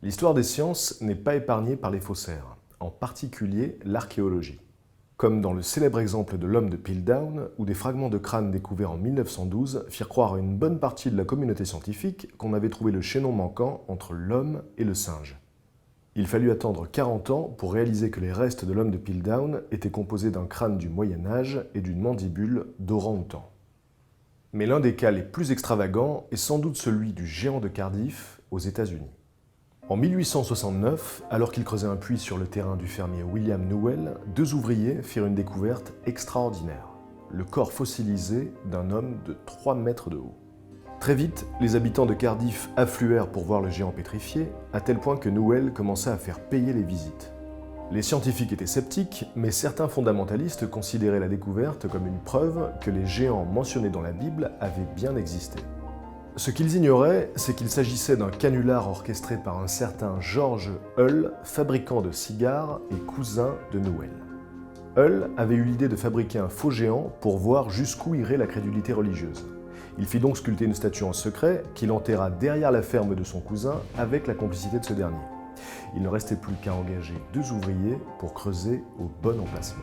L'histoire des sciences n'est pas épargnée par les faussaires, en particulier l'archéologie. Comme dans le célèbre exemple de l'homme de Piltdown, où des fragments de crâne découverts en 1912 firent croire à une bonne partie de la communauté scientifique qu'on avait trouvé le chaînon manquant entre l'homme et le singe. Il fallut attendre 40 ans pour réaliser que les restes de l'homme de Piltdown étaient composés d'un crâne du Moyen-Âge et d'une mandibule d'orang-outan. Mais l'un des cas les plus extravagants est sans doute celui du géant de Cardiff, aux États-Unis. En 1869, alors qu'ils creusaient un puits sur le terrain du fermier William Newell, deux ouvriers firent une découverte extraordinaire, le corps fossilisé d'un homme de 3 mètres de haut. Très vite, les habitants de Cardiff affluèrent pour voir le géant pétrifié, à tel point que Newell commença à faire payer les visites. Les scientifiques étaient sceptiques, mais certains fondamentalistes considéraient la découverte comme une preuve que les géants mentionnés dans la Bible avaient bien existé. Ce qu'ils ignoraient, c'est qu'il s'agissait d'un canular orchestré par un certain George Hull, fabricant de cigares et cousin de Newell. Hull avait eu l'idée de fabriquer un faux géant pour voir jusqu'où irait la crédulité religieuse. Il fit donc sculpter une statue en secret qu'il enterra derrière la ferme de son cousin avec la complicité de ce dernier. Il ne restait plus qu'à engager 2 ouvriers pour creuser au bon emplacement.